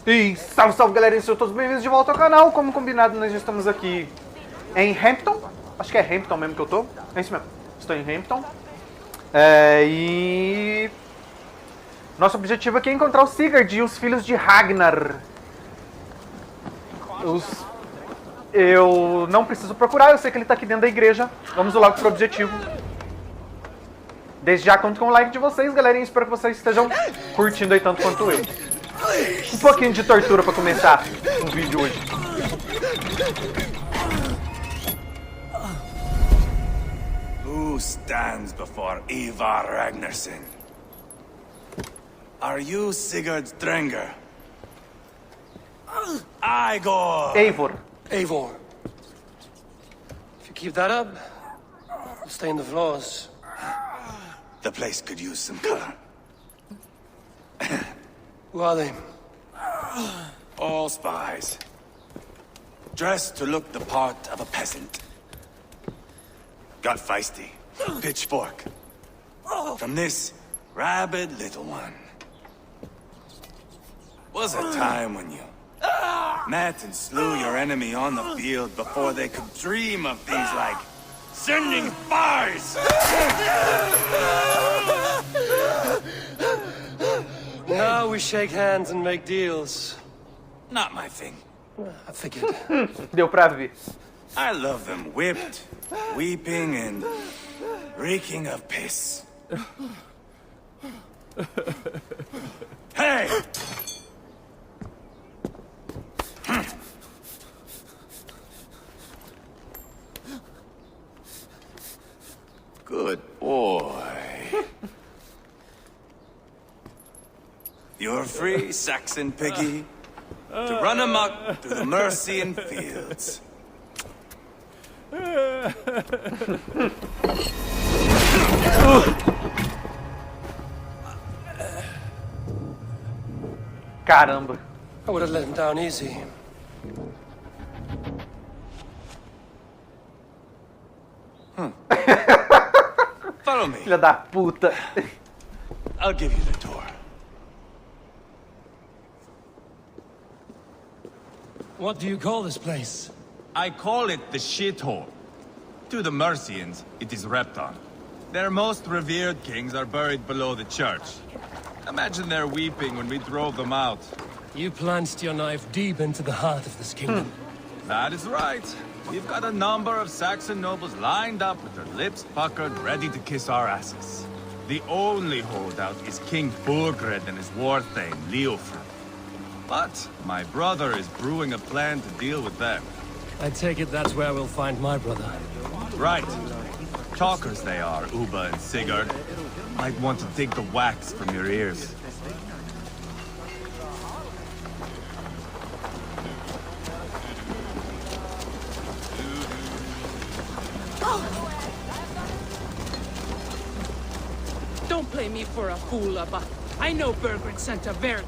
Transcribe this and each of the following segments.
E salve, salve galerinha, sejam todos bem-vindos de volta ao canal. Como combinado, nós já estamos aqui em Rempoton. Acho que é Rempoton mesmo que eu tô. É isso mesmo, estou em Rempoton. E nosso objetivo aqui é encontrar o Sigurt e os filhos de Ragnar. Eu não preciso procurar, eu sei que ele tá aqui dentro da igreja. Vamos logo pro objetivo. Desde já conto com o like de vocês, galerinha. Espero que vocês estejam curtindo aí tanto quanto eu. Um pouquinho de tortura pra começar o vídeo hoje. Who stands before Ivarr Ragnarsson? Are you Sigurd's Drenger? Eivor. Eivor. If you keep that up, it'll stain the floors. The place could use some color. Who are they? All spies. Dressed to look the part of a peasant. Got feisty. Pitchfork. From this rabid little one. Was a time when you met and slew your enemy on the field before they could dream of things like sending spies! Now we shake hands and make deals. Not my thing. I figured. Deu pra ver. I love them whipped, weeping, and reeking of piss. Hey! Good boy. You're free, Saxon piggy, to run amok through the Mercian fields. Caramba. I would have let him down easy. Follow me. Filha da puta. I'll give you the tour. What do you call this place? I call it the shithole. To the Mercians, it is Rempoton. Their most revered kings are buried below the church. Imagine their weeping when we drove them out. You plunged your knife deep into the heart of this kingdom. That is right. We've got a number of Saxon nobles lined up with their lips puckered, ready to kiss our asses. The only holdout is King Burgred and his war thane, Leofrid. But my brother is brewing a plan to deal with them. I take it that's where we'll find my brother. Right. Talkers they are, Ubba and Sigurd. Might want to dig the wax from your ears. Don't play me for a fool, Ubba. I know Burgred sent a very...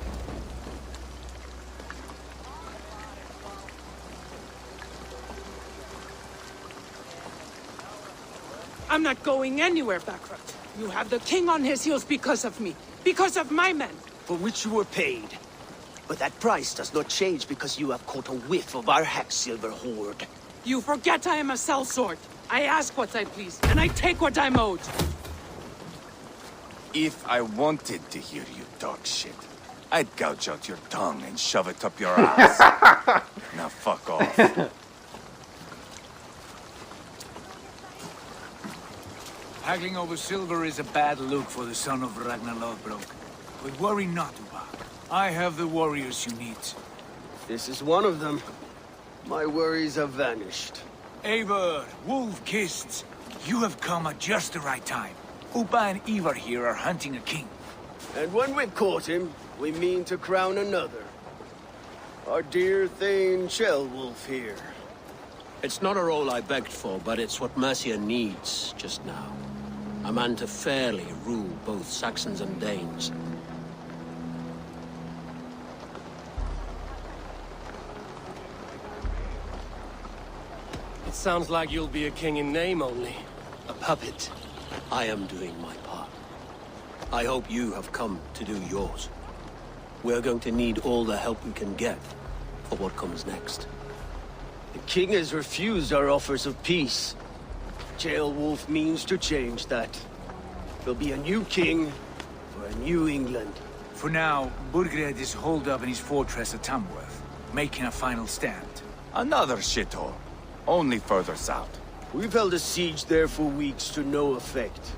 I'm not going anywhere, Backrut. You have the king on his heels because of me. Because of my men. For which you were paid. But that price does not change because you have caught a whiff of our hack-silver hoard. You forget I am a sellsword. I ask what I please, and I take what I'm owed. If I wanted to hear you talk shit, I'd gouge out your tongue and shove it up your ass. Now fuck off. Haggling over silver is a bad look for the son of Ragnar Lothbrok. But worry not, Ubba. I have the warriors you need. This is one of them. My worries have vanished. Eivor, wolf-kissed, you have come at just the right time. Ubba and Ivarr here are hunting a king. And when we've caught him, we mean to crown another. Our dear Thane Shellwolf here. It's not a role I begged for, but it's what Mércia needs just now. A man to fairly rule both Saxons and Danes. sounds like you'll be a king in name only. A puppet. I am doing my part. I hope you have come to do yours. We're going to need all the help we can get for what comes next. The king has refused our offers of peace. Ceolwulf means to change that. There'll be a new king for a new England. For now, Burgred is holed up in his fortress at Tamworth, making a final stand. Another shithole. Only further south. We've held a siege there for weeks to no effect.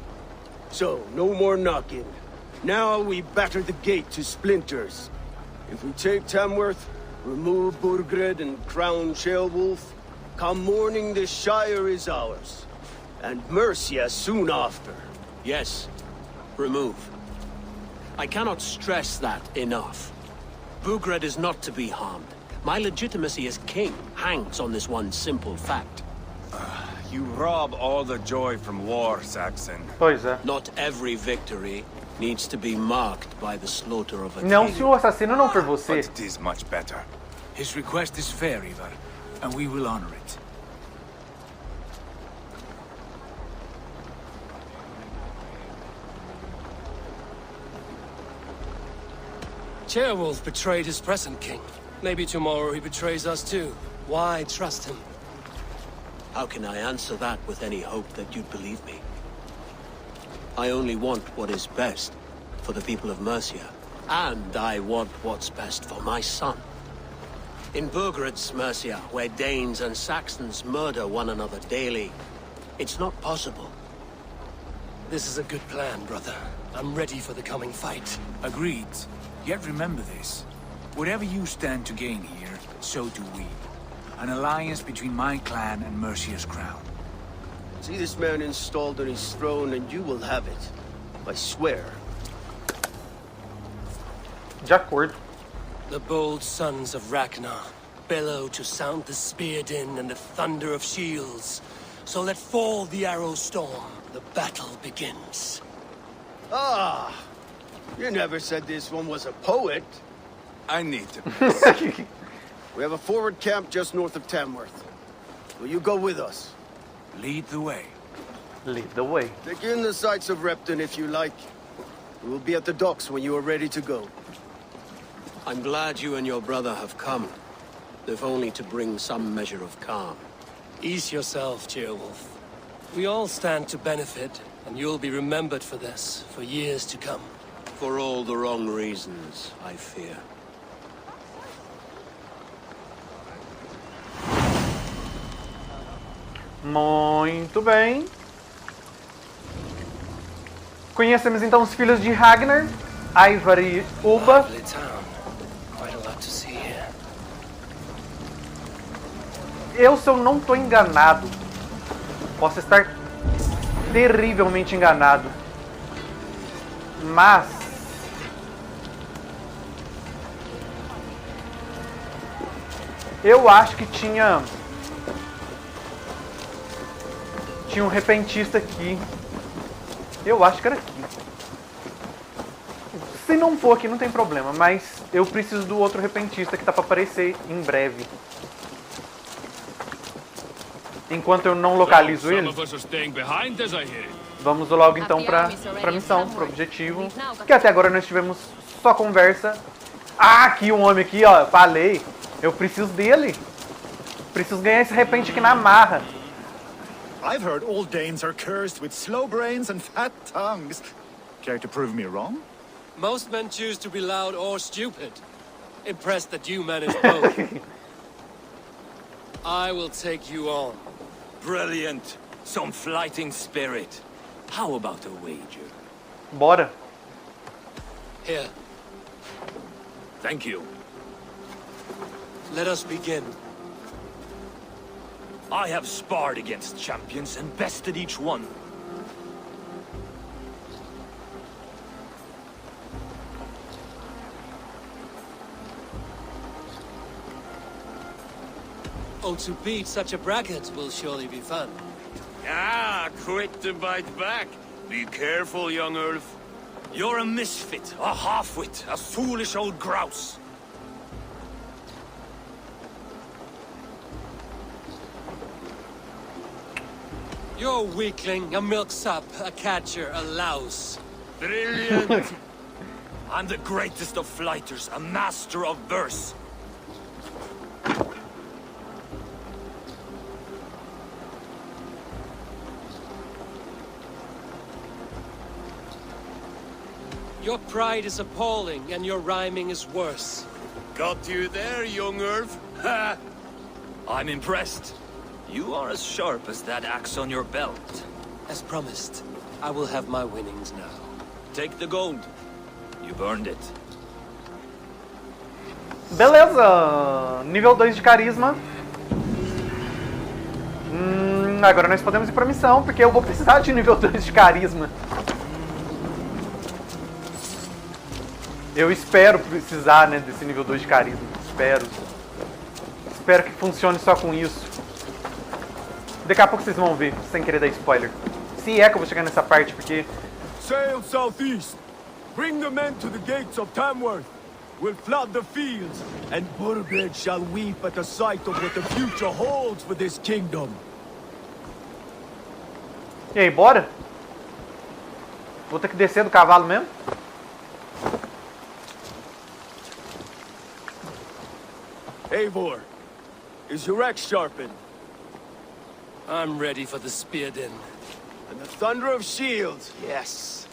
So, no more knocking. Now we batter the gate to splinters. If we take Tamworth, remove Burgred and crown Ceolwulf, come morning the Shire is ours. And Mércia soon after. Yes, remove. I cannot stress that enough. Burgred is not to be harmed. My legitimacy as king hangs on this one simple fact. You rob all the joy from war, Saxon. Pois é. Not every victory needs to be marked by the slaughter of a Não king. se o assassino não for você. But it is much better. His request is fair, Ivarr, and we will honor it. Ceolwulf betrayed his present king. Maybe tomorrow he betrays us too. Why trust him? How can I answer that with any hope that you'd believe me? I only want what is best for the people of Mércia, and I want what's best for my son. In Burgred's Mércia, where Danes and Saxons murder one another daily, it's not possible. This is a good plan, brother. I'm ready for the coming fight. Agreed. Yet remember this. Whatever you stand to gain here, so do we. An alliance between my clan and Mércia's crown. See this man installed on his throne and you will have it. I swear. De acordo. The bold sons of Ragnar bellow to sound the spear din and the thunder of shields. So let fall the arrow storm. The battle begins. Ah! You never said this one was a poet. I need to. We have a forward camp just north of Tamworth. Will you go with us? Lead the way. Lead the way. Take in the sights of Repton if you like. We will be at the docks when you are ready to go. I'm glad you and your brother have come, if only to bring some measure of calm. Ease yourself, Ceolwulf. We all stand to benefit, and you'll be remembered for this, for years to come. For all the wrong reasons, I fear. Muito bem. Conhecemos então os filhos de Ragnar, Ivarr e Ubba. Lovely town. Quite a lot to see here. Se eu não estou enganado, posso estar terrivelmente enganado, mas eu acho que tinha um repentista aqui. Eu acho que era aqui. Se não for aqui não tem problema, mas eu preciso do outro repentista que tá para aparecer em breve. Enquanto eu não localizo ele, vamos logo então pra missão, pro objetivo. Que até agora nós tivemos só conversa. Ah, aqui um homem aqui, ó, falei. Eu preciso dele. Preciso ganhar esse repente aqui na marra. I've heard all Danes are cursed with slow brains and fat tongues. Care to prove me wrong? Most men choose to be loud or stupid. Impressed that you manage both. I will take you on. Brilliant. Some flighting spirit. How about a wager? Bora. Here. Thank you. Let us begin. I have sparred against champions and bested each one. Oh, to beat such a bracket will surely be fun. Ah, quick to bite back. Be careful, young Ulf. You're a misfit, a half-wit, a foolish old grouse. You're a weakling, a milksop, a catcher, a louse. Brilliant! I'm the greatest of flighters, a master of verse. Your pride is appalling, and your rhyming is worse. Got you there, young Irv? Ha! I'm impressed. You are as sharp as that axe on your belt. As promised, I will have my winnings now. Take the gold. You've earned it. Beleza! Nível 2 de carisma. Agora nós podemos ir pra missão, porque eu vou precisar de nível 2 de carisma. Eu espero precisar, né, desse nível 2 de carisma. Espero que funcione só com isso. Daqui a pouco vocês vão ver, sem querer dar spoiler. Se é que eu vou chegar nessa parte, porque... Sail southeast. Bring the men to the gates of Tamworth. We'll flood the fields, and Burgred shall weep at the sight of what the future holds for this kingdom. E aí, bora? Vou ter que descer do cavalo mesmo? Eivor, is your axe sharpened? I'm ready for the spear din. And the thunder of shields, yes.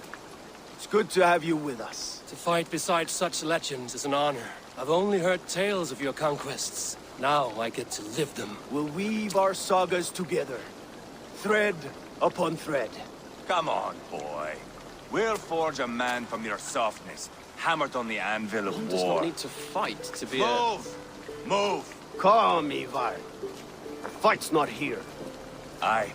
It's good to have you with us. To fight beside such legends is an honor. I've only heard tales of your conquests. Now I get to live them. We'll weave our sagas together, thread upon thread. Come on, boy. We'll forge a man from your softness, hammered on the anvil of One does war. not need to fight to be Move! Move! Calm, Ivarr. The fight's not here. Aye.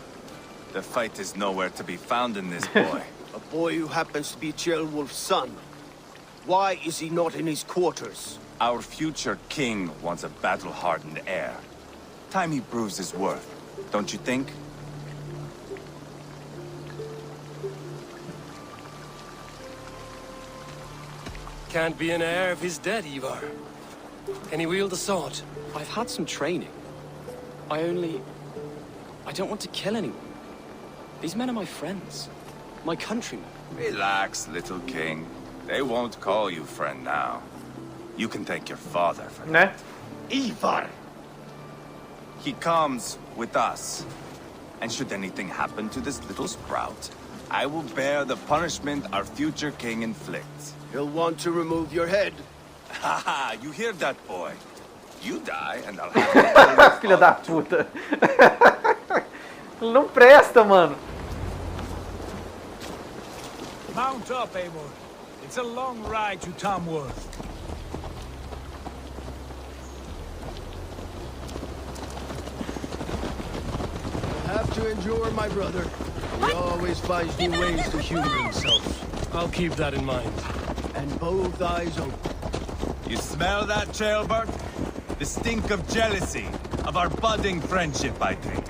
The fight is nowhere to be found in this boy. A boy who happens to be Ceolwulf's son. Why is he not in his quarters? Our future king wants a battle-hardened heir. Time he proves his worth, don't you think? Can't be an heir if he's dead, Ivarr. Can he wield a sword? I've had some training. I don't want to kill anyone. These men are my friends. My countrymen. Relax, little king. They won't call you friend now. You can thank your father for that. Ivarr! He comes with us. And should anything happen to this little sprout, I will bear the punishment our future king inflicts. He'll want to remove your head. Haha, you hear that, boy? You die, and I'll have Filha da puta. Ele não presta, mano. Mount up, Eivor. It's a long ride to Tamworth. You'll have to endure, my brother. He always finds new ways to humor himself. I'll keep that in mind. And both eyes open. You smell that, Ceolbert? The stink of jealousy, of our budding friendship, I think.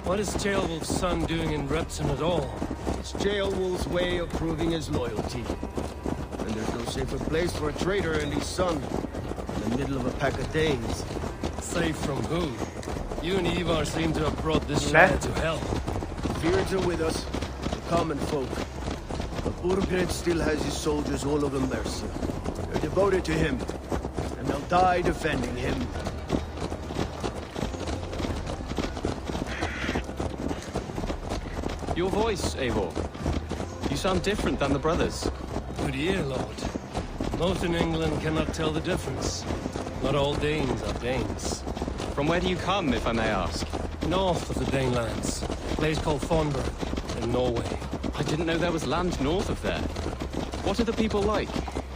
What is Ceolwulf's son doing in Rempoton at all? It's Ceolwulf's way of proving his loyalty. And there's no safer place for a traitor and his son. In the middle of a pack of Danes. Safe from who? You and Ivarr seem to have brought this lad to hell. Fears are with us, the common folk. But Burgred still has his soldiers all over Mércia. They're devoted to him, and they'll die defending him. Your voice, Eivor. You sound different than the brothers. Good ear, Lord. Most in England cannot tell the difference. Not all Danes are Danes. From where do you come, if I may ask? North of the Danelands. A place called Formar, in Norway. I didn't know there was land north of there. What are the people like?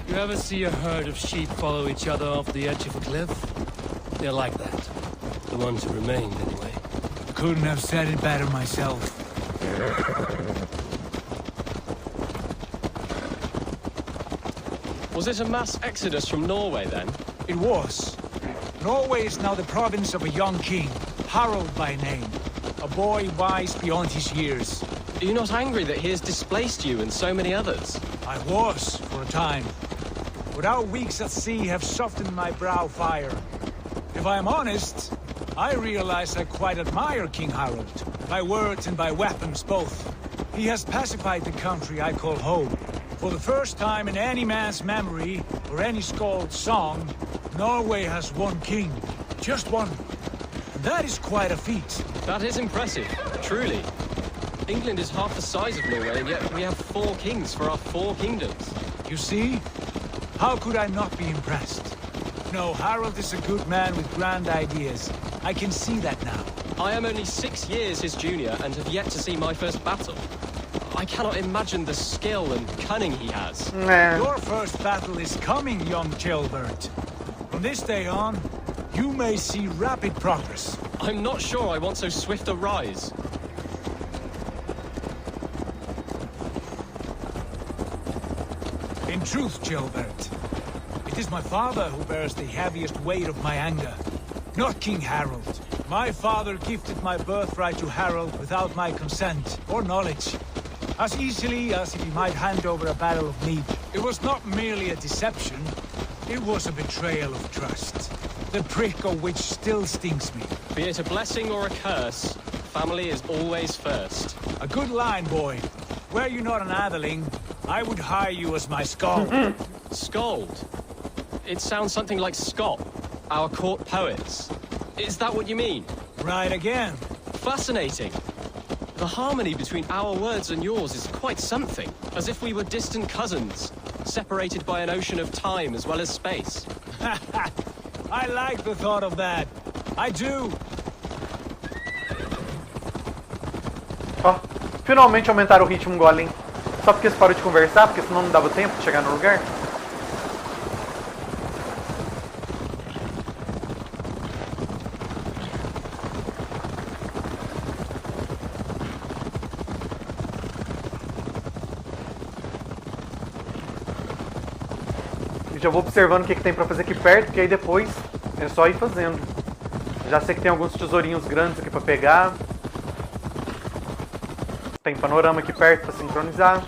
You ever see a herd of sheep follow each other off the edge of a cliff? They're like that. The ones who remained, anyway. Couldn't have said it better myself. Was it a mass exodus from Norway, then? It was. Norway is now the province of a young king, Harald by name. A boy wise beyond his years. Are you not angry that he has displaced you and so many others? I was, for a time. but our weeks at sea have softened my brow fire. If I am honest, I realize I quite admire King Harald, by words and by weapons both. He has pacified the country I call home. For the first time in any man's memory, or any skald's song, Norway has one king. Just one. And that is quite a feat. That is impressive, truly. England is half the size of Norway, and yet we have 4 kings for our 4 kingdoms. You see? How could I not be impressed? No, Harald is a good man with grand ideas. I can see that now. I am only 6 years his junior and have yet to see my first battle. I cannot imagine the skill and cunning he has. Your first battle is coming, young Chilbert. From this day on, you may see rapid progress. I'm not sure I want so swift a rise. In truth, Chilbert, it is my father who bears the heaviest weight of my anger, not King Harald. My father gifted my birthright to Harald without my consent or knowledge, as easily as if he might hand over a barrel of mead. It was not merely a deception, it was a betrayal of trust, the prick of which still stings me. Be it a blessing or a curse, family is always first. A good line, boy. Were you not an atheling, I would hire you as my skald. Skald? It sounds something like Scott, our court poets. Is that what you mean? Right again. Fascinating. The harmony between our words and yours is quite something. As if we were distant cousins, separated by an ocean of time as well as space. I like the thought of that. I do. Ó, finalmente aumentaram o ritmo golem. Só porque eles pararam de conversar, porque senão não dava tempo de chegar no lugar. Já vou observando o que tem pra fazer aqui perto, porque aí depois é só ir fazendo. Já sei que tem alguns tesourinhos grandes aqui pra pegar. Tem panorama aqui perto pra sincronizar.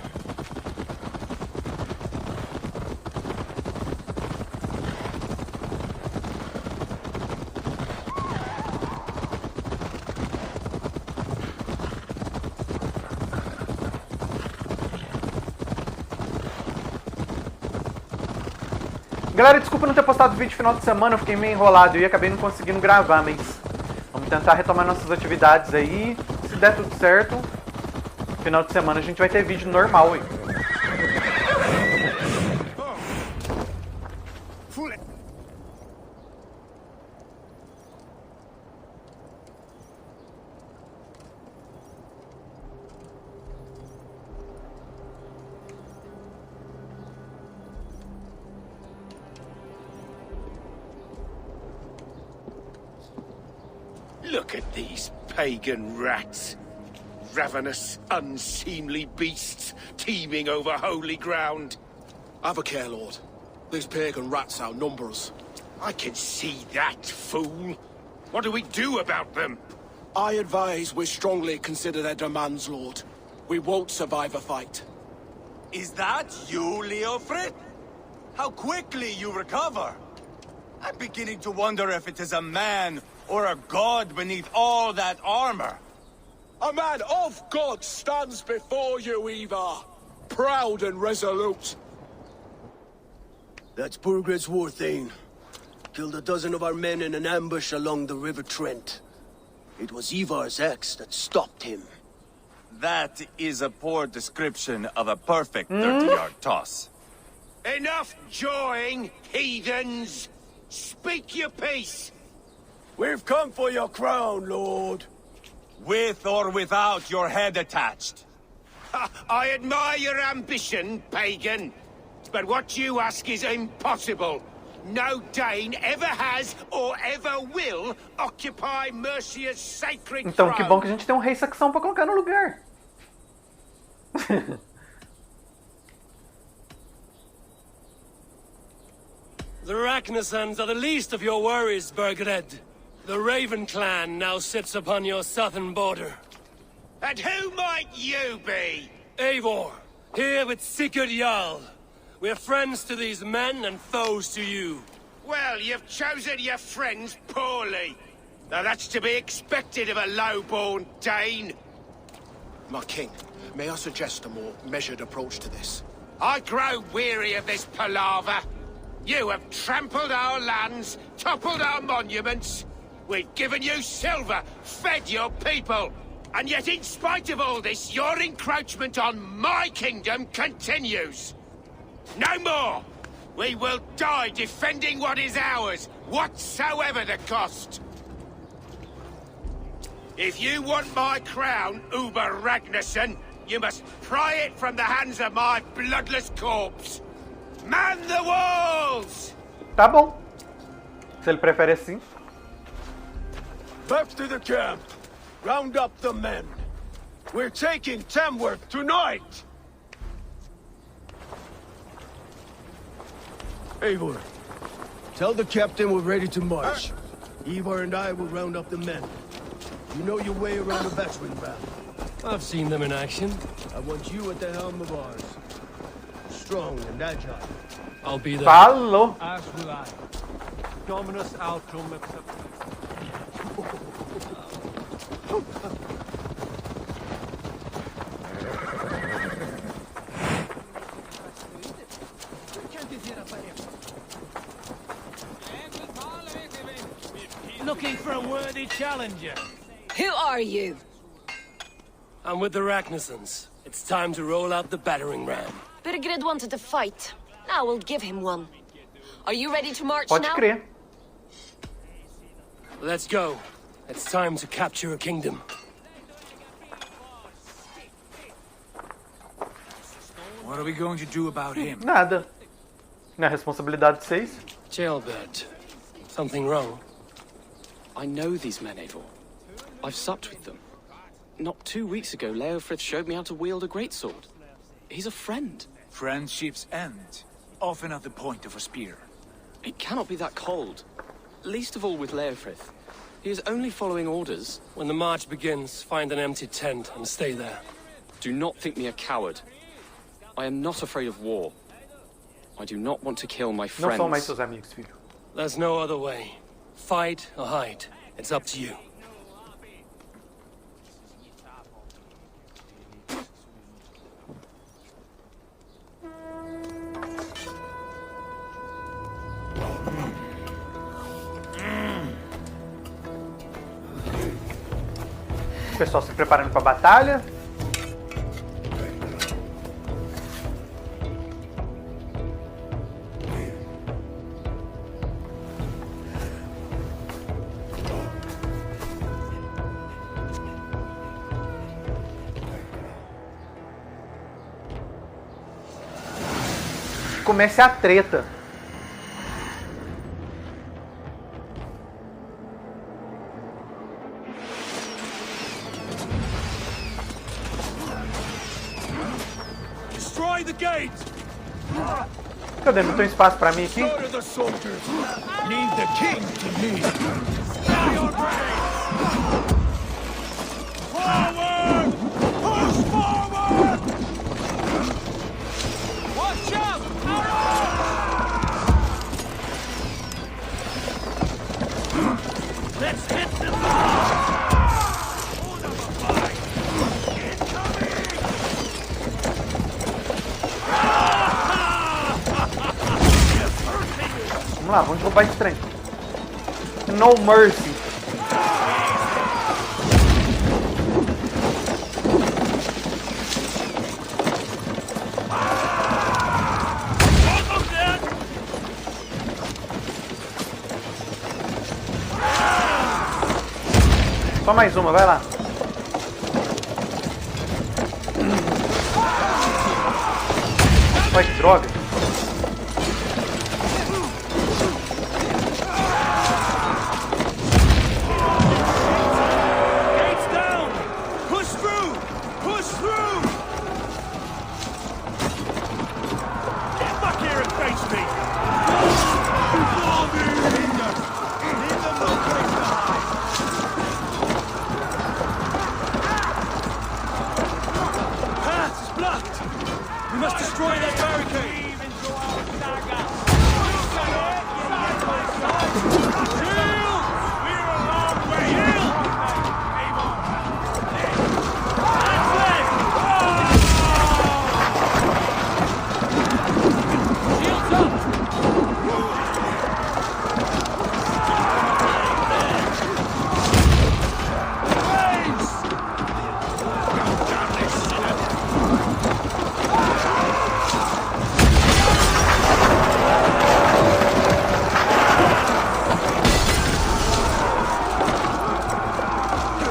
Galera, desculpa não ter postado vídeo no final de semana, eu fiquei meio enrolado e acabei não conseguindo gravar, mas vamos tentar retomar nossas atividades aí. Se der tudo certo, no final de semana a gente vai ter vídeo normal aí. Look at these pagan rats. Ravenous, unseemly beasts teeming over holy ground. Have a care, Lord. These pagan rats outnumber us. I can see that, fool. What do we do about them? I advise we strongly consider their demands, Lord. We won't survive a fight. Is that you, Leofrid? How quickly you recover! I'm beginning to wonder if it is a man or a god beneath all that armor. A man of God stands before you, Ivarr. Proud and resolute. That's Burgred's war thane. Killed a dozen of our men in an ambush along the River Trent. It was Ivar's axe that stopped him. That is a poor description of a perfect 30-yard toss. Enough jawing, heathens! Speak your piece! We've come for your crown, Lord. With or without your head attached. I admire your ambition, pagan. But what you ask is impossible. No Dane ever has or ever will occupy Mercia's sacred Então, throne. que bom que a gente tem um rei saxão pra colocar no lugar. The Ragnarsons are the least of your worries, Burgred. The Raven clan now sits upon your southern border. And who might you be? Eivor, here with Sigurd Jarl. We're friends to these men and foes to you. Well, you've chosen your friends poorly. Now that's to be expected of a low-born Dane. My king, may I suggest a more measured approach to this? I grow weary of this palaver. You have trampled our lands, toppled our monuments. We've given you silver, fed your people. And yet in spite of all this, your encroachment on my kingdom continues. No more! We will die defending what is ours, whatsoever the cost. If you want my crown, Ubba Ragnarsson, you must pry it from the hands of my bloodless corpse. Man the walls! Tá bom. Se ele prefere assim. Back to the camp. Round up the men. We're taking Tamworth tonight! Eivor, tell the captain we're ready to march. Ivarr and I will round up the men. You know your way around the battering ram. I've seen them in action. I want you at the helm of ours. Strong and agile. I'll be there. Falou. As will I. Dominus autum Looking for a worthy challenger. Who are you? I'm with the Ragnarssons. It's time to roll out the battering ram. Birgrid wanted to fight. Now we'll give him one. Are you ready to march Pode now? crer. Let's go. It's time to capture a kingdom. What are we going to do about him? Nada. Não é responsabilidade de vocês. Jailbird. Something wrong? I know these men, Eivor. I've supped with them. Not 2 weeks ago, Leofrith showed me how to wield a greatsword. He's a friend. Friendships end, often at the point of a spear. It cannot be that cold. Least of all with Leofrith. He is only following orders. When the march begins, find an empty tent and stay there. Do not think me a coward. I am not afraid of war. I do not want to kill my friends. Não são mais seus amigos, filho. There's no other way. Fight or hide. It's up to you. O pessoal se preparando para a batalha. Comece a treta. Destroy the gate! Cadê? Não tem espaço pra mim aqui? So do the soldiers. Lead the king to lead. Forward! Push forward! Watch out! Let's hit the ball! Vamos lá, vamos roubar esse trem. No mercy. Só mais uma, vai lá. Ai, que droga.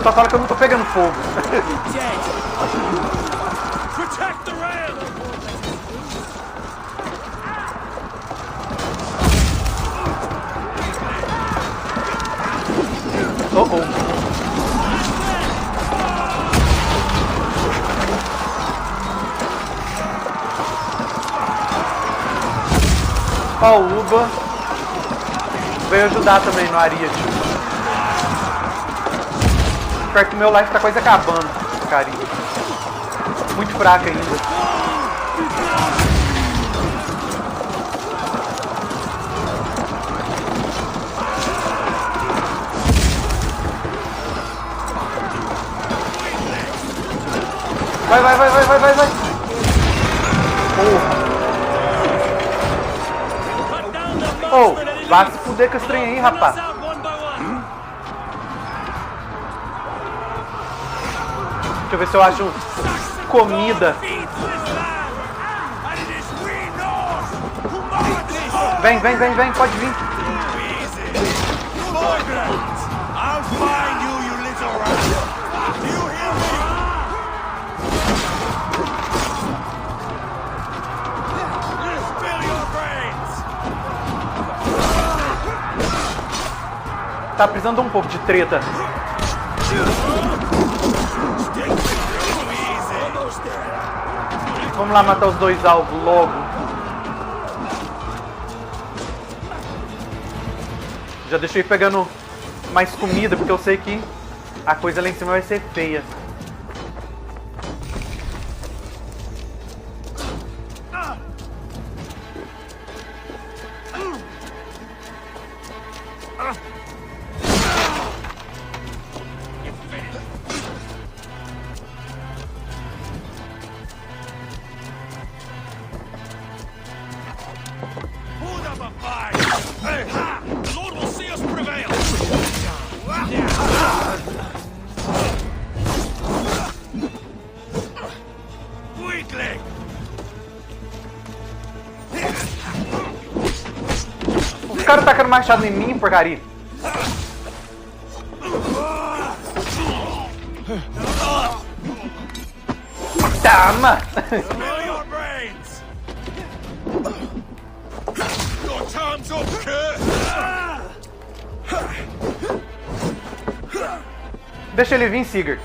Só fala que eu não tô pegando fogo. Protect the rail! Ó, o Ubba veio ajudar também no Ariad. Pior que o meu life tá quase acabando, carinho. Muito fraca ainda. Vai. Oh, vai se fuder com esse trem aí, rapaz. Deixa eu ver se eu acho comida. Vem, pode vir. I'll find you, you little rat. You hear me? Spill your brains. Tá precisando de um pouco de treta. Vamos lá matar os dois alvos logo. Já deixei pegando mais comida, porque eu sei que a coisa lá em cima vai ser feia. Os caras tacando machado em mim, porcaria. Tama! Deixa ele vir, Sigurt.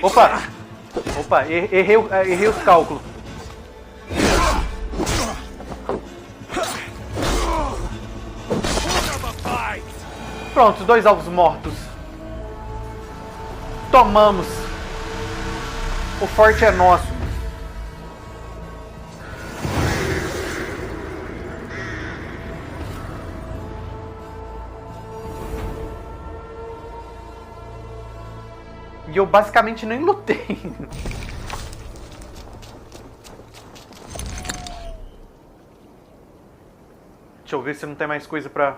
Opa, errei os cálculos. Pronto, dois alvos mortos. Tomamos. O forte é nosso. E eu basicamente nem lutei. Deixa eu ver se não tem mais coisa pra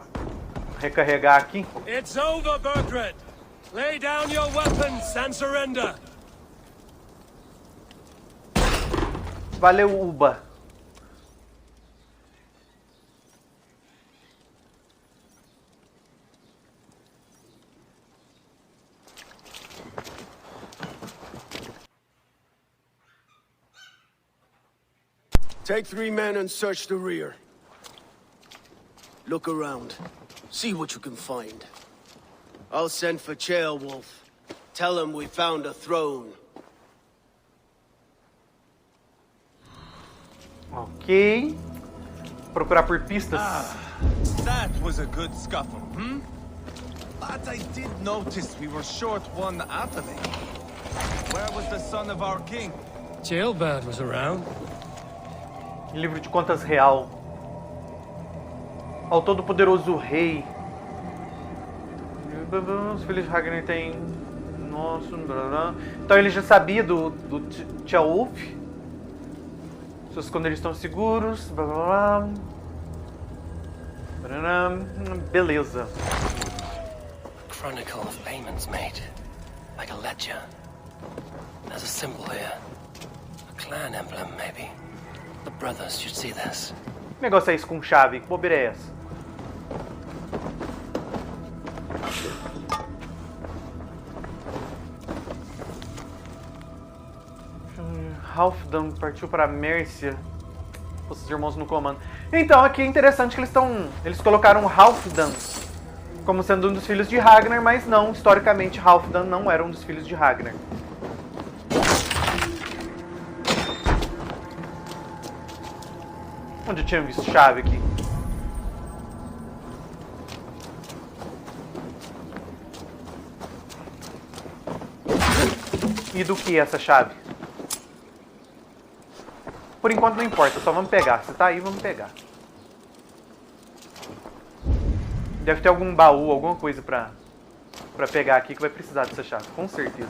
recarregar aqui. It's over, Bertrand. Lay down your weapons and surrender. Valeu, Ubba. Take 3 men and search the rear. Look around. See what you can find. I'll send for Ceolwulf. Tell him we found a throne. Ok. Procurar por pistas. That was a good scuffle, But I did notice we were short one atomy. Where was the son of our king? Ceolbert was around. Livro de contas real. Ao todo-poderoso rei. Os filhos de Ragnar têm... Nossa... Então ele já sabia do Ceolwulf. Quando eles estão seguros. Beleza. Chronicle of payments made. Like a ledger. There's a symbol here. A clan emblem, maybe. The brothers should see this. Que negócio é isso com chave? Que bobeira é essa? Halfdan partiu para Mércia. Os irmãos no comando. Então, aqui é interessante que eles colocaram Halfdan como sendo um dos filhos de Ragnar, mas não, historicamente, Halfdan não era um dos filhos de Ragnar. Onde eu tinha visto chave aqui? E do que é essa chave? Por enquanto não importa, só vamos pegar. Se tá aí, vamos pegar. Deve ter algum baú, alguma coisa pra pegar aqui que vai precisar dessa chave, com certeza.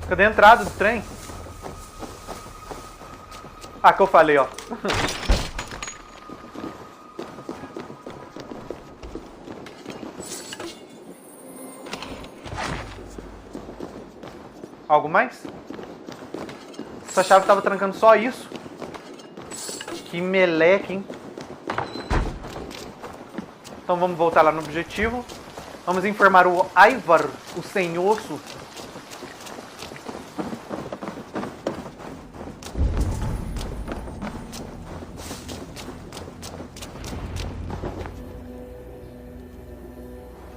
Cadê a entrada do trem? Ah, que eu falei, ó. Algo mais? Essa chave tava trancando só isso. Que meleque, hein? Então vamos voltar lá no objetivo. Vamos informar o Ivarr, o senhoço.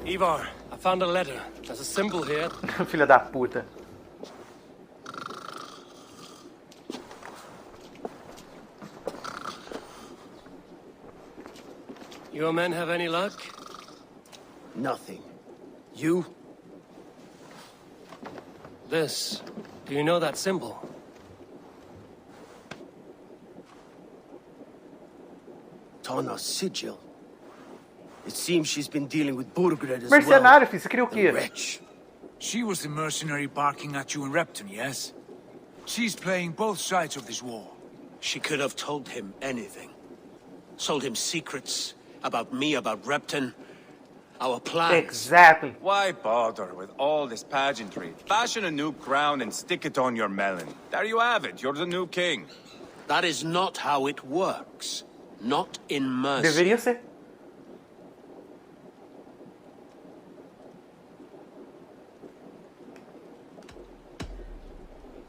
Ivarr, I found a letter. There's a symbol here. Filha da puta. Your men have any luck? Nothing. You? This. Do you know that symbol? Tana's sigil. It seems she's been dealing with Burgred as Mercenário, filho. Você queria o quê? Wretch. She was the mercenary barking at you in Repton, yes? She's playing both sides of this war. She could have told him anything. Sold him secrets about me, about Repton, our plans. Exactly. Why bother with all this pageantry? Fashion a new crown and stick it on your melon. There you have it. You're the new king. That is not how it works. Not in Mércia. Deveria ser.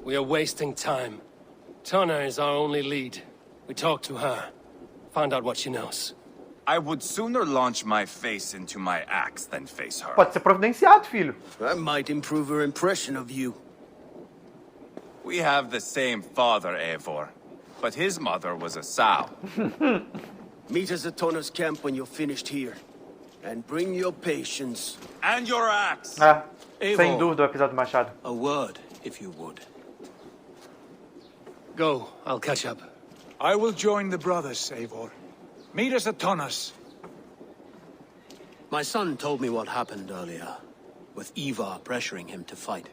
We are wasting time. Tana is our only lead. We talk to her. Find out what she knows. I would sooner launch my face into my axe than face her. Pode ser providenciado, filho. That might improve her impression of you. We have the same father, Eivor, but his mother was a sow. Meet us at Tana's camp when you're finished here. And bring your patience. And your axe! Ah, Eivor, sem dúvida o episódio do machado. a word, if you would. Go, I'll catch up. I will join the brothers, Eivor. Meet us at Tana's. My son told me what happened earlier, with Ivarr pressuring him to fight.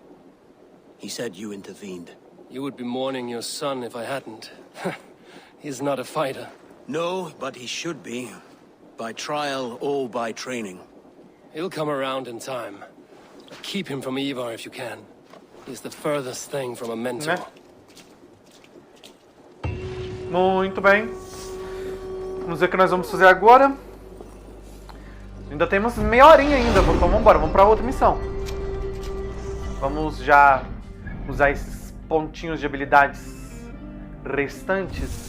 He said you intervened. You would be mourning your son if I hadn't. He's not a fighter. No, but he should be. By trial or by training. He'll come around in time. Keep him from Ivarr if you can. He's the furthest thing from a mentor. Né? Muito bem. Vamos ver o que nós vamos fazer agora. Ainda temos meia horinha ainda. Então vamos embora, vamos para outra missão. Vamos já usar esses pontinhos de habilidades restantes.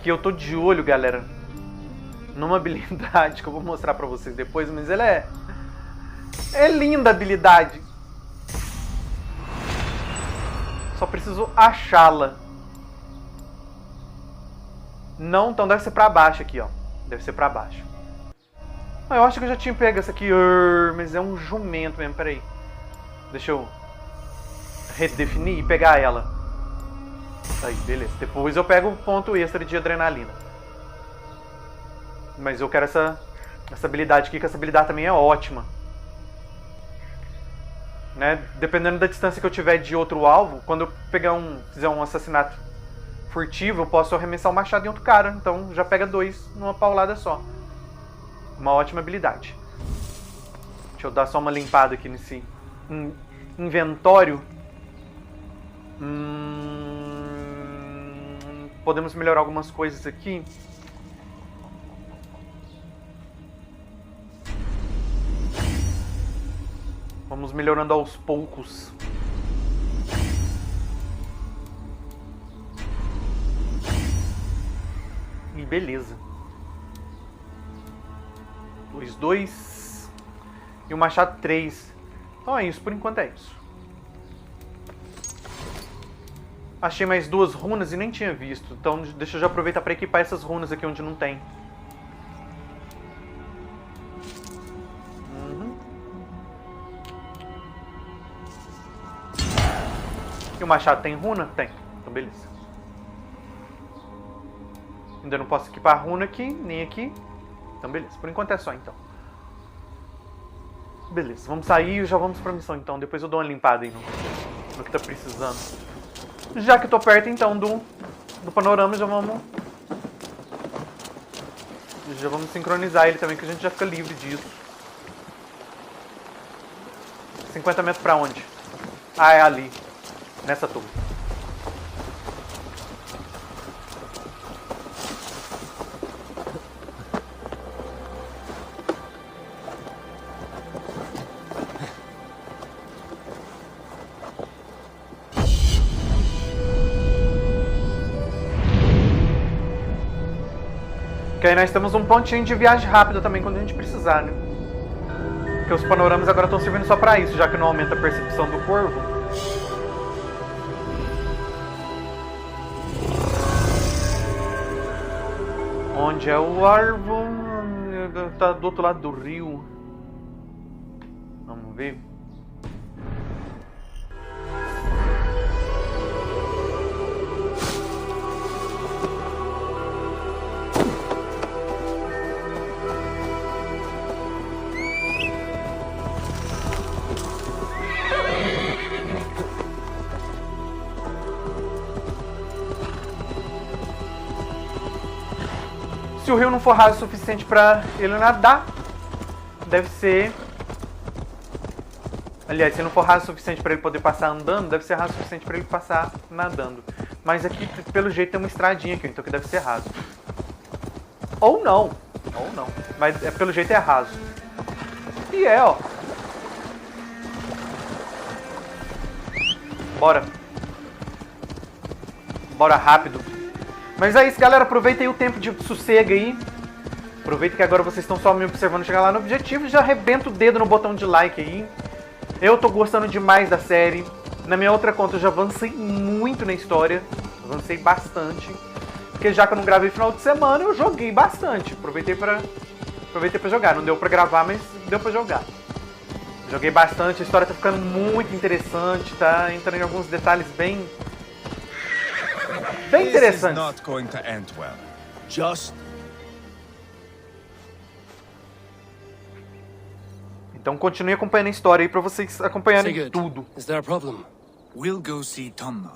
Que eu tô de olho, galera, numa habilidade que eu vou mostrar pra vocês depois, mas ela é linda a habilidade. Só preciso achá-la. Não, então deve ser pra baixo aqui, ó. Deve ser pra baixo. Ah, eu acho que eu já tinha pego essa aqui, mas é um jumento mesmo, peraí. Deixa eu redefinir e pegar ela. Aí, beleza. Depois eu pego o ponto extra de adrenalina. Mas eu quero essa habilidade aqui, que essa habilidade também é ótima. Né? Dependendo da distância que eu tiver de outro alvo, quando eu fizer um assassinato furtivo, eu posso arremessar o machado em outro cara. Então já pega dois numa paulada só. Uma ótima habilidade. Deixa eu dar só uma limpada aqui nesse inventório. podemos melhorar algumas coisas aqui. Vamos melhorando aos poucos. E beleza. 2. E o machado 3. Então é isso, por enquanto é isso. Achei mais 2 runas e nem tinha visto. Então deixa eu já aproveitar para equipar essas runas aqui onde não tem. E o machado tem runa? Tem. Então beleza. Ainda não posso equipar a runa aqui, nem aqui. Então beleza. Por enquanto é só então. Beleza, vamos sair e já vamos pra missão então. Depois eu dou uma limpada aí no que tá precisando. Já que eu tô perto então do panorama, já vamos sincronizar ele também, que a gente já fica livre disso. 50 metros pra onde? Ah, é ali. Nessa torre. Que aí nós temos um pontinho de viagem rápida também quando a gente precisar, né? Porque os panoramas agora estão servindo só pra isso, já que não aumenta a percepção do corvo. Onde é o Arvo? Tá do outro lado do rio. Vamos ver. Se o rio não for raso o suficiente para ele nadar, deve ser... Aliás, se não for raso o suficiente para ele poder passar andando, deve ser raso o suficiente para ele passar nadando. Mas aqui, pelo jeito, tem uma estradinha aqui, então que deve ser raso. Ou não. Ou não. Mas pelo jeito é raso. E é, ó. Bora. Bora rápido. Mas é isso, galera. Aproveita aí o tempo de sossego aí. Aproveita que agora vocês estão só me observando chegar lá no objetivo. Já arrebenta o dedo no botão de like aí. Eu tô gostando demais da série. Na minha outra conta eu já avancei muito na história. Avancei bastante. Porque já que eu não gravei final de semana, eu joguei bastante. Aproveitei pra jogar. Não deu pra gravar, mas deu pra jogar. Joguei bastante. A história tá ficando muito interessante. Tá entrando em alguns detalhes bem interessante. Então continue acompanhando a história aí pra vocês acompanharem Sigurd, tudo. Is there a problem? We'll go see Tonna.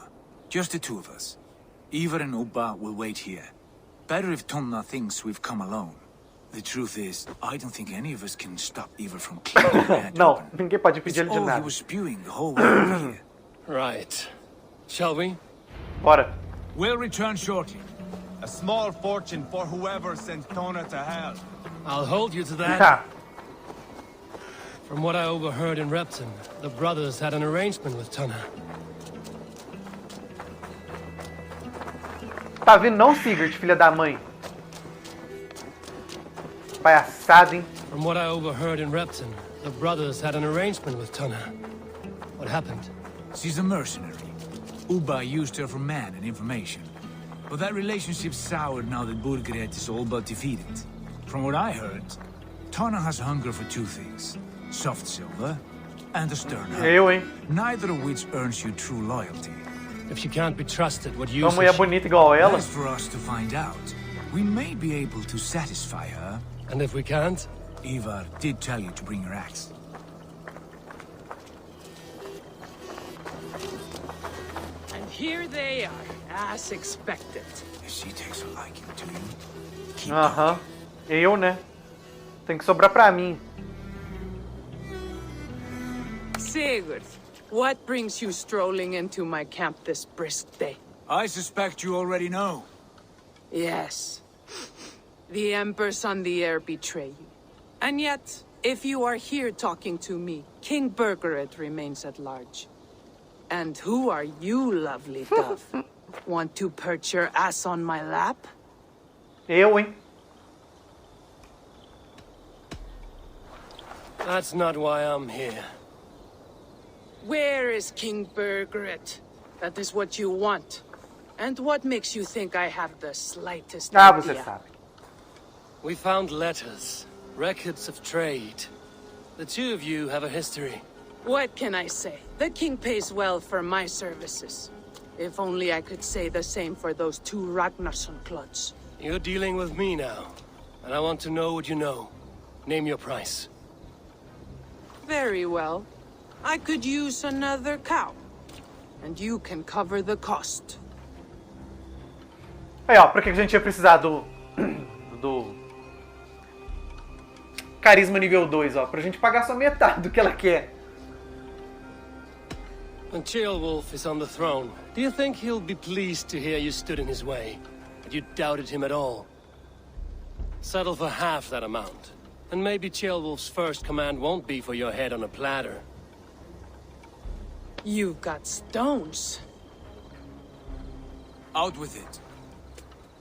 Just the two of us. Ivarr and Ubba will wait here. Better if Tonna thinks we've come alone. The truth is, I don't think any of us can stop Ivarr from keeping the edge Não, open. ninguém pode pedir ele de It's all he nada. was spewing the whole way over here. Right. Shall we? Bora. We'll return shortly. A small fortune for whoever sent Tona to hell. I'll hold you to that. From what I overheard in Repton, the brothers had an arrangement with Tonna. Tá vendo não, Sigurt, filha da mãe? Palhaçada, hein? From what I overheard in Repton, the brothers had an arrangement with Tonna. What happened? She's a mercenary. Ubba used her for man and information. But that relationship soured now that Burgred is all but defeated. From what I heard, Tonna has hunger for two things. Soft silver and a stern heart. Neither of which earns you true loyalty. If she can't be trusted, what use Uma mulher bonita igual ela. That's for us to find out. We may be able to satisfy her. And if we can't? Ivarr did tell you to bring your axe. And here they are, as expected. If she takes a liking to you, keep Aham. Eu, né? Tem que sobrar pra mim. Sigurd, what brings you strolling into my camp this brisk day? I suspect you already know. Yes. The Emperor's on the air betray you. And yet, if you are here talking to me, King Burgred remains at large. And who are you, lovely dove? Want to perch your ass on my lap? Eu, hein? That's not why I'm here. Where is King Burgred? That is what you want. And what makes you think I have the slightest Você idea? sabe. We found letters, records of trade. The two of you have a history. What can I say? The king pays well for my services. If only I could say the same for those two Ragnarsson clods. You're dealing with me now, and I want to know what you know. Name your price. Very well. I could use another cow. And you can cover the cost. Aí, ó, pra que a gente ia precisar do carisma nível 2, ó, pra gente pagar só metade do que ela quer. When Ceolwulf is on the throne, do you think he'll be pleased to hear you stood in his way? That you doubted him at all? Settle for half that amount. And maybe Ceolwulf's first command won't be for your head on a platter. You've got stones. Out with it.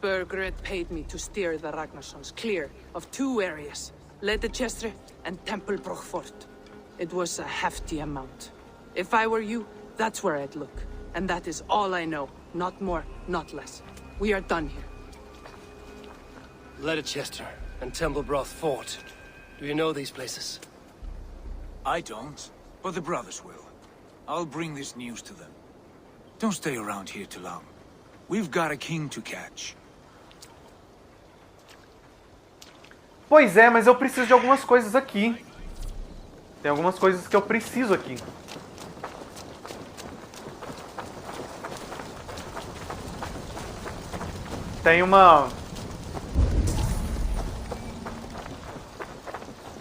Burgred paid me to steer the Ragnarssons clear of two areas. Ledechestre and Temple Brochfort. It was a hefty amount. If I were you, that's where I'd look. And that is all I know. Not more, not less. We are done here. Ledechestre and Templebroth Fort. Do you know these places? I don't, but the brothers will. I'll bring this news to them. Don't stay around here too long. We've got a king to catch. Pois é, mas eu preciso de algumas coisas aqui. Tem algumas coisas que eu preciso aqui. Tem uma...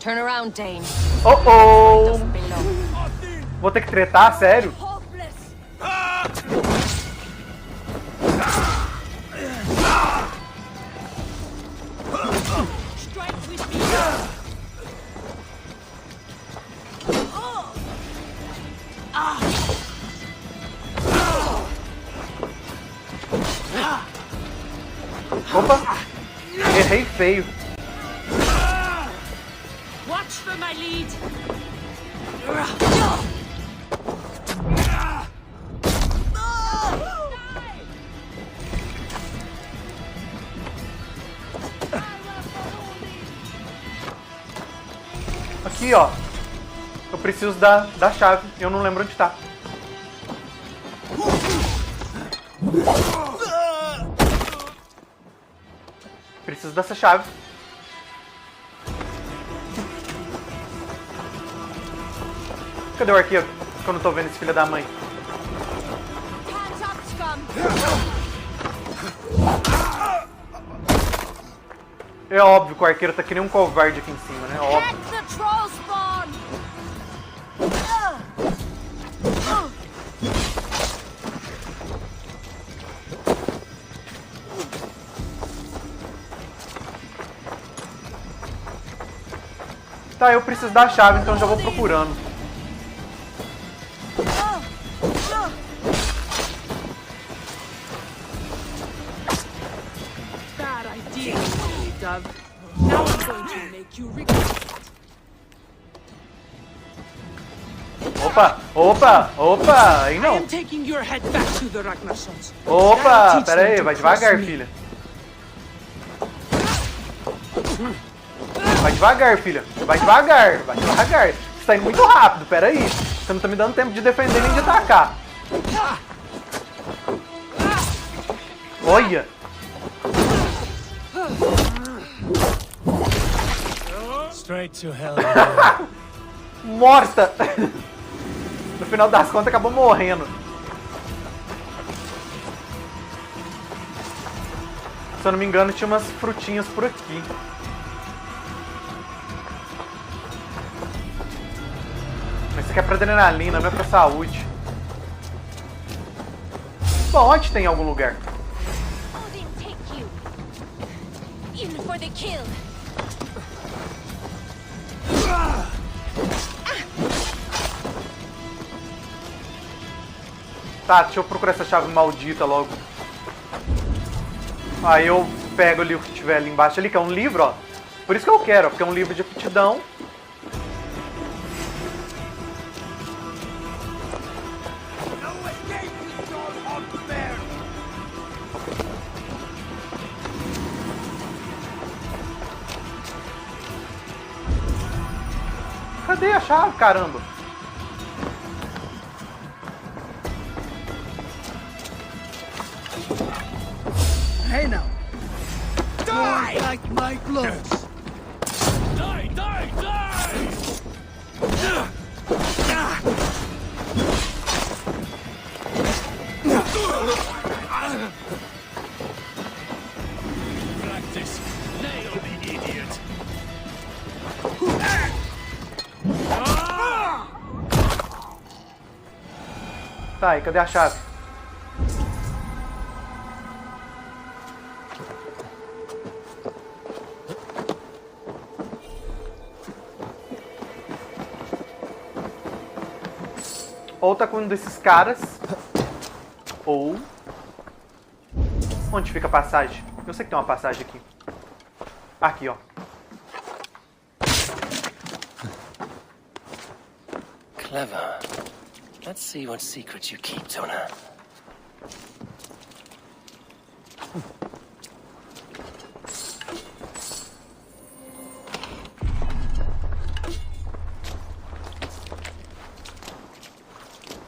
Turn around, Dane. Oh! Vou ter que tretar? Sério? Opa! Errei feio. Watch for my lead. Aqui, ó. Eu preciso da chave. Eu não lembro onde tá. Preciso dessa chave. Cadê o arqueiro? Que eu não tô vendo esse filho da mãe. É óbvio que o arqueiro tá que nem um covarde aqui em cima, né? Óbvio. Tá, eu preciso da chave, então já vou procurando. Bad idea, Dove. Now I'm going to make you regret. Opa, opa, opa, aí I não. am taking your head back to the Ragnarssons. Opa, pera aí, vai devagar, filha. Vai devagar, filha. Vai devagar, vai devagar. Você tá indo muito rápido, pera aí. Você não tá me dando tempo de defender nem de atacar. Olha. Straight to hell. Morta. No final das contas, acabou morrendo. Se eu não me engano, tinha umas frutinhas por aqui. Mas isso aqui é pra adrenalina, não é pra saúde. Bom, onde tem em algum lugar? In for the kill. Tá, deixa eu procurar essa chave maldita logo. Aí eu pego ali o que tiver ali embaixo ali, que é um livro, ó. Por isso que eu quero, ó, porque é um livro de aptidão. Cadê a chave, caramba? Hey now. Die like my blows. Die, die, die! Practice. Nail the idiot. Tá, e cadê a chave? Ou tá com um desses caras, ou... Onde fica a passagem? Eu sei que tem uma passagem aqui. Aqui, ó. Clever. Let's see what secret you keep, Tona.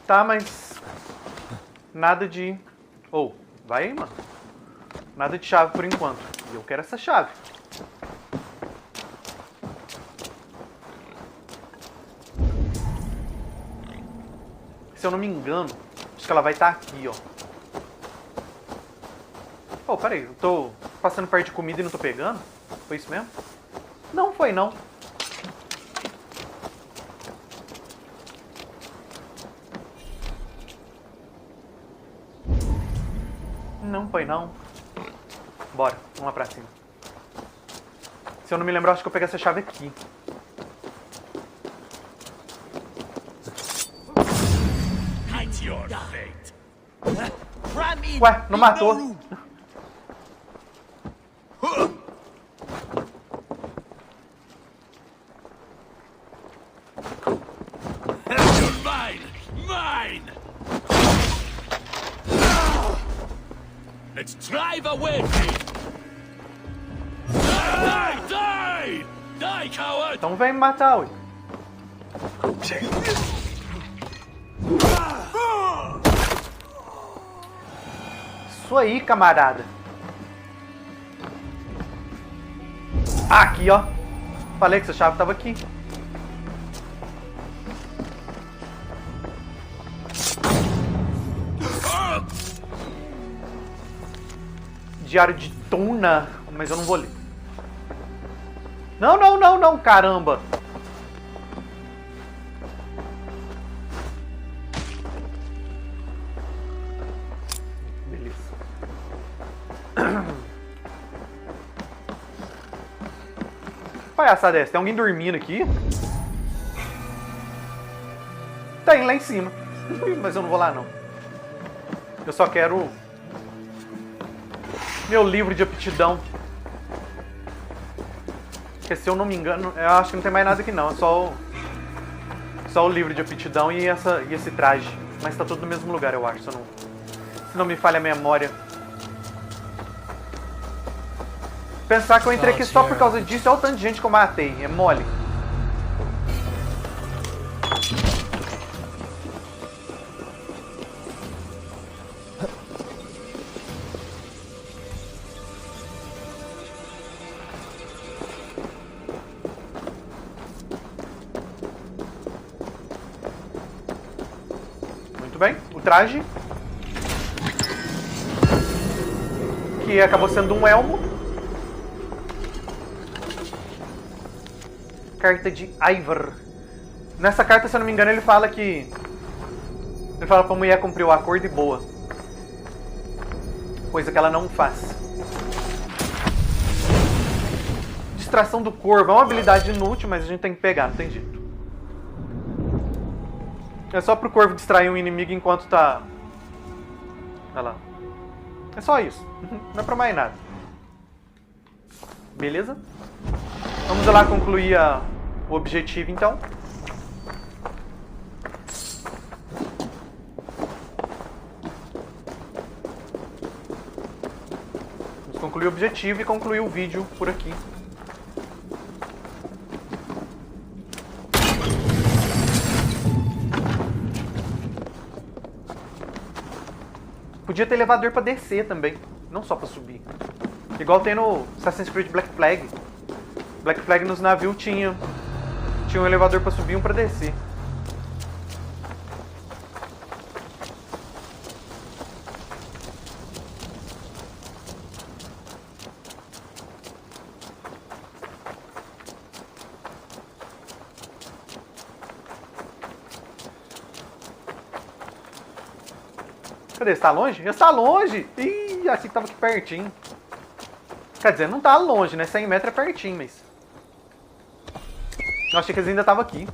Tá, mas... Nada de... Oh, vai aí, mano. Nada de chave por enquanto. E eu quero essa chave. Se eu não me engano, acho que ela vai estar aqui, ó. Oh, peraí, eu tô passando perto de comida e não tô pegando? Foi isso mesmo? Não foi, não. Não foi, não. Bora, vamos lá pra cima. Se eu não me lembro, acho que eu peguei essa chave aqui. Ué, não matou. Let's drive away from me! Die! Die! Die, coward! Então vem me matar, ué. Isso aí, camarada. Aqui, ó. Falei que essa chave tava aqui. Diário de Tona, mas eu não vou ler. Não, não, não, não, caramba. Beleza. Palhaçada dessa, tem alguém dormindo aqui? Tem, lá em cima. Mas eu não vou lá, não. Eu só quero... meu livro de aptidão. Porque se eu não me engano, eu acho que não tem mais nada aqui não. É só o livro de aptidão e esse traje. Mas tá tudo no mesmo lugar, eu acho. Se não me falha a memória. Pensar que eu entrei aqui só por causa disso, é o tanto de gente que eu matei. É mole. Bem, o traje, que acabou sendo um elmo. Carta de Ivarr. Nessa carta, se eu não me engano, ele fala que... ele fala pra mulher cumprir o acordo e boa. Coisa que ela não faz. distração do corvo. É uma habilidade inútil, mas a gente tem que pegar, não tem jeito. É só pro corvo distrair um inimigo enquanto tá... Olha lá. É só isso. Não é pra mais nada. Beleza? Vamos lá concluir o objetivo, então. Vamos concluir o objetivo e concluir o vídeo por aqui. Podia ter elevador pra descer também, não só pra subir. Igual tem no Assassin's Creed Black Flag. Black Flag nos navios tinha um elevador pra subir e um pra descer. Cadê? Está longe? Está longe! Ih, achei que tava aqui pertinho. Quer dizer, não tá longe, né? 100 metros é pertinho, mas... Eu achei que eles ainda estavam aqui.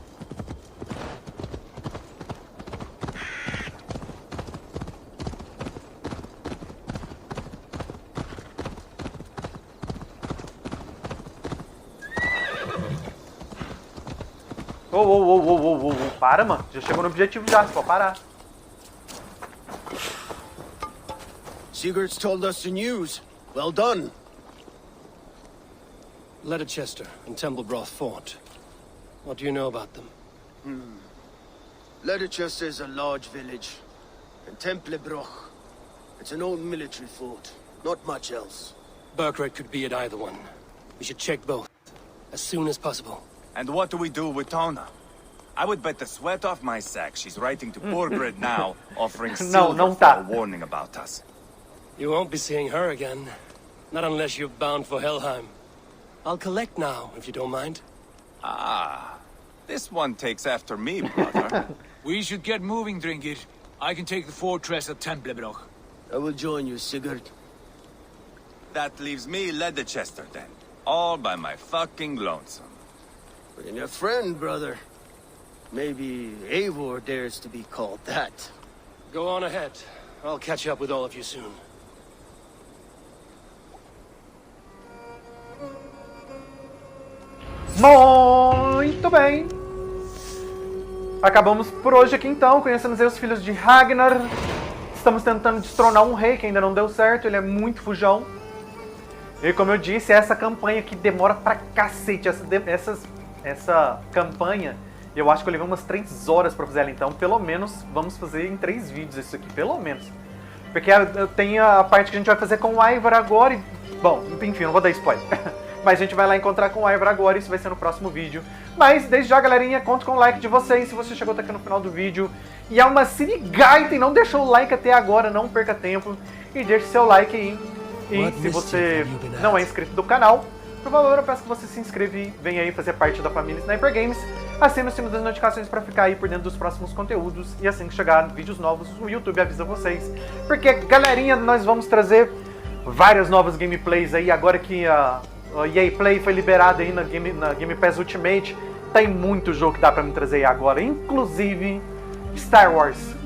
Ô, para, mano. Já chegou no objetivo já, você pode parar. Sigurt's told us the news. Well done. Leicester and Templebroth fought. What do you know about them? Leicester is a large village. And Templebroch, it's an old military fort. Not much else. Burkred could be at either one. We should check both. As soon as possible. And what do we do with Tona? I would bet the sweat off my sack she's writing to Burkred now, offering silver for a warning about us. You won't be seeing her again. Not unless you're bound for Helheim. I'll collect now, if you don't mind. Ah, this one takes after me, brother. We should get moving, Drinkit. I can take the fortress of Templebroch. I will join you, Sigurd. That leaves me Leicester then. All by my fucking lonesome. And your friend, brother. Maybe Eivor dares to be called that. Go on ahead. I'll catch up with all of you soon. Muito bem. Acabamos por hoje aqui então. Conhecemos aí os filhos de Ragnar. Estamos tentando destronar um rei que ainda não deu certo. Ele é muito fujão. E como eu disse, essa campanha que demora pra cacete. Essa campanha, eu acho que eu levei umas 3 horas pra fazer ela. Então, pelo menos, vamos fazer em 3 vídeos isso aqui. Pelo menos. Porque tem a parte que a gente vai fazer com o Ivarr agora. E, bom, enfim, não vou dar spoiler. Mas a gente vai lá encontrar com o Ivarr agora, isso vai ser no próximo vídeo. Mas, desde já, galerinha, conto com o like de vocês, se você chegou até aqui no final do vídeo. E é uma sirigaita e não deixou o like até agora, não perca tempo. E deixe seu like aí. E se você não é inscrito do canal, por favor, eu peço que você se inscreva e venha aí fazer parte da família Sniper Games. Assine o sino das notificações para ficar aí por dentro dos próximos conteúdos. E assim que chegar vídeos novos, o YouTube avisa vocês. Porque, galerinha, nós vamos trazer várias novas gameplays aí, agora que a EA Play foi liberado aí na Game Pass Ultimate. Tem muito jogo que dá pra me trazer aí agora, inclusive Star Wars.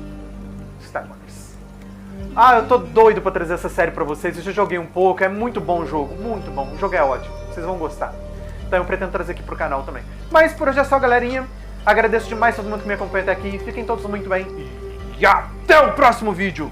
Ah, eu tô doido pra trazer essa série pra vocês. Eu já joguei um pouco, é muito bom o jogo, muito bom. O jogo é ótimo, vocês vão gostar. Então eu pretendo trazer aqui pro canal também. Mas por hoje é só, galerinha. Agradeço demais todo mundo que me acompanha até aqui. Fiquem todos muito bem e até o próximo vídeo.